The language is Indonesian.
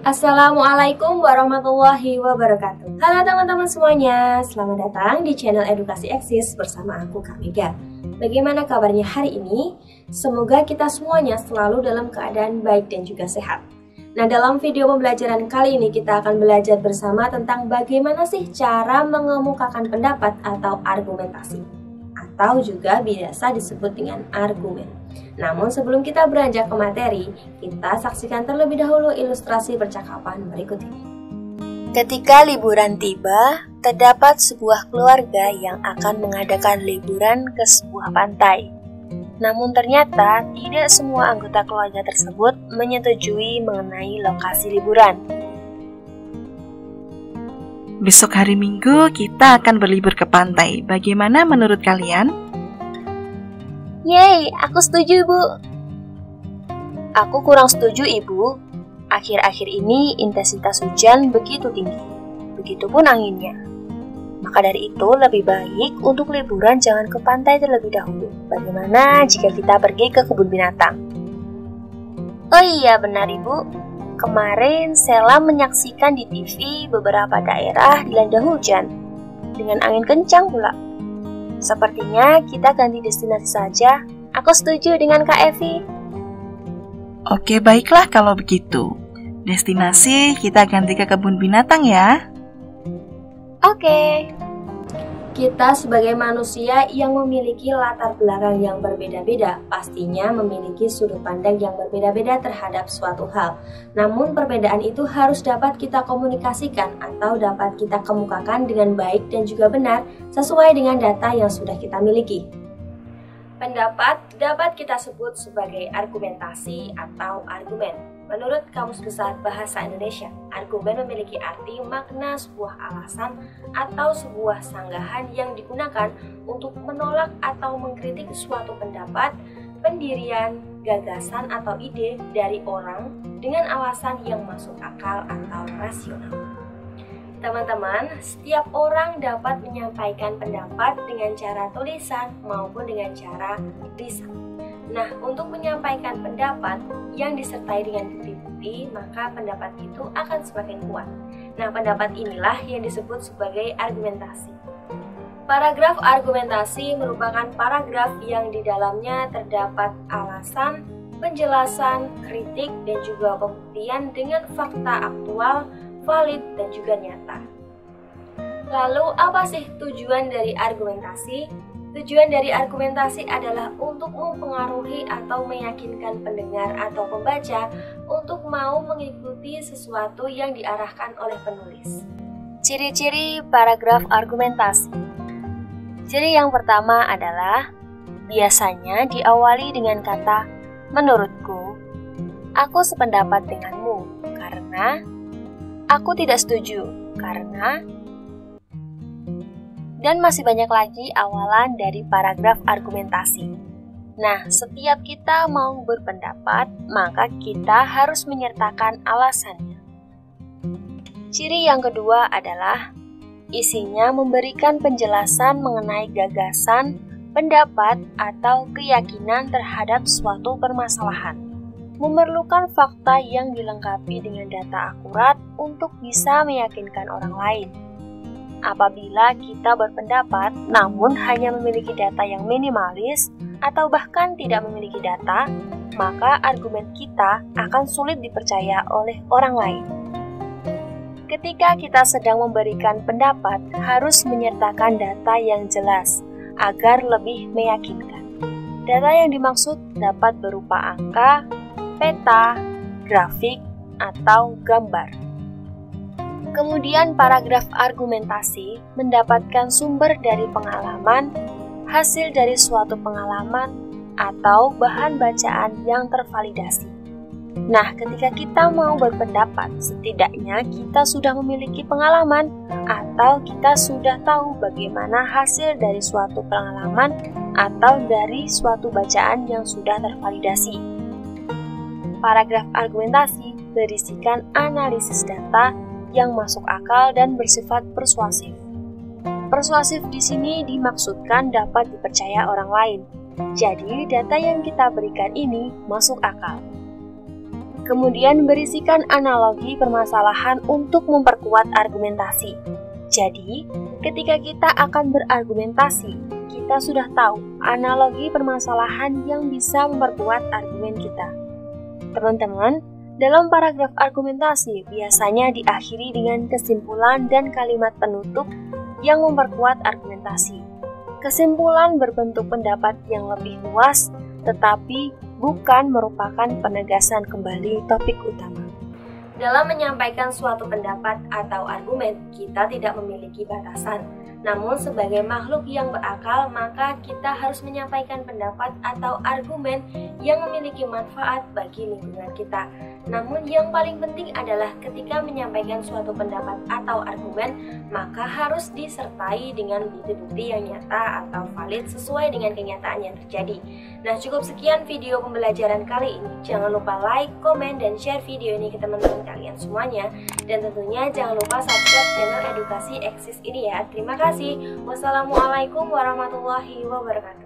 Assalamualaikum warahmatullahi wabarakatuh. Halo teman-teman semuanya, selamat datang di channel Edukasi Eksis bersama aku Kak Mega. Bagaimana kabarnya hari ini? Semoga kita semuanya selalu dalam keadaan baik dan juga sehat. Nah, dalam video pembelajaran kali ini kita akan belajar bersama tentang bagaimana sih cara mengemukakan pendapat atau argumentasi, atau juga biasa disebut dengan argumen. Namun sebelum kita beranjak ke materi, kita saksikan terlebih dahulu ilustrasi percakapan berikut ini. Ketika liburan tiba, terdapat sebuah keluarga yang akan mengadakan liburan ke sebuah pantai. Namun ternyata tidak semua anggota keluarga tersebut menyetujui mengenai lokasi liburan. Besok hari Minggu kita akan berlibur ke pantai. Bagaimana menurut kalian? Yeay, aku setuju, Bu. Aku kurang setuju, Ibu. Akhir-akhir ini intensitas hujan begitu tinggi. Begitupun anginnya. Maka dari itu lebih baik untuk liburan jangan ke pantai terlebih dahulu. Bagaimana jika kita pergi ke kebun binatang? Oh iya, benar, Ibu. Kemarin Sela menyaksikan di TV beberapa daerah dilanda hujan dengan angin kencang pula. Sepertinya kita ganti destinasi saja. Aku setuju dengan Kak Evi. Oke, baiklah kalau begitu. Destinasi kita ganti ke kebun binatang ya. Oke. Kita sebagai manusia yang memiliki latar belakang yang berbeda-beda, pastinya memiliki sudut pandang yang berbeda-beda terhadap suatu hal. Namun perbedaan itu harus dapat kita komunikasikan atau dapat kita kemukakan dengan baik dan juga benar sesuai dengan data yang sudah kita miliki. Pendapat dapat kita sebut sebagai argumentasi atau argumen. Menurut Kamus Besar Bahasa Indonesia, argumen memiliki arti makna sebuah alasan atau sebuah sanggahan yang digunakan untuk menolak atau mengkritik suatu pendapat, pendirian, gagasan atau ide dari orang dengan alasan yang masuk akal atau rasional. Teman-teman, setiap orang dapat menyampaikan pendapat dengan cara tulisan maupun dengan cara lisan. Nah, untuk menyampaikan pendapat yang disertai dengan bukti-bukti, maka pendapat itu akan semakin kuat. Nah, pendapat inilah yang disebut sebagai argumentasi. Paragraf argumentasi merupakan paragraf yang di dalamnya terdapat alasan, penjelasan, kritik, dan juga pembuktian dengan fakta aktual, valid, dan juga nyata. Lalu, apa sih tujuan dari argumentasi? Tujuan dari argumentasi adalah untuk mempengaruhi atau meyakinkan pendengar atau pembaca untuk mau mengikuti sesuatu yang diarahkan oleh penulis. Ciri-ciri paragraf argumentasi. Ciri yang pertama adalah biasanya diawali dengan kata menurutku, aku sependapat denganmu, karena aku tidak setuju, karena, dan masih banyak lagi awalan dari paragraf argumentasi. Nah, setiap kita mau berpendapat, maka kita harus menyertakan alasannya. Ciri yang kedua adalah isinya memberikan penjelasan mengenai gagasan, pendapat, atau keyakinan terhadap suatu permasalahan. Memerlukan fakta yang dilengkapi dengan data akurat untuk bisa meyakinkan orang lain. Apabila kita berpendapat namun hanya memiliki data yang minimalis atau bahkan tidak memiliki data, maka argumen kita akan sulit dipercaya oleh orang lain. Ketika kita sedang memberikan pendapat, harus menyertakan data yang jelas agar lebih meyakinkan. Data yang dimaksud dapat berupa angka, peta, grafik, atau gambar. Kemudian paragraf argumentasi mendapatkan sumber dari pengalaman, hasil dari suatu pengalaman, atau bahan bacaan yang tervalidasi. Nah, ketika kita mau berpendapat, setidaknya kita sudah memiliki pengalaman atau kita sudah tahu bagaimana hasil dari suatu pengalaman atau dari suatu bacaan yang sudah tervalidasi. Paragraf argumentasi berisikan analisis data yang masuk akal dan bersifat persuasif. Persuasif di sini dimaksudkan dapat dipercaya orang lain. Jadi, data yang kita berikan ini masuk akal. Kemudian berisikan analogi permasalahan untuk memperkuat argumentasi. Jadi, ketika kita akan berargumentasi, kita sudah tahu analogi permasalahan yang bisa memperkuat argumen kita. Teman-teman, dalam paragraf argumentasi biasanya diakhiri dengan kesimpulan dan kalimat penutup yang memperkuat argumentasi. Kesimpulan berbentuk pendapat yang lebih luas, tetapi bukan merupakan penegasan kembali topik utama. Dalam menyampaikan suatu pendapat atau argumen, kita tidak memiliki batasan. Namun sebagai makhluk yang berakal, maka kita harus menyampaikan pendapat atau argumen yang memiliki manfaat bagi lingkungan kita. Namun yang paling penting adalah ketika menyampaikan suatu pendapat atau argumen, maka harus disertai dengan bukti-bukti yang nyata atau valid sesuai dengan kenyataan yang terjadi. Nah, cukup sekian video pembelajaran kali ini. Jangan lupa like, komen, dan share video ini ke teman-teman kalian semuanya. Dan tentunya jangan lupa subscribe channel Edukasi Eksis ini ya. Terima kasih. Wassalamualaikum warahmatullahi wabarakatuh.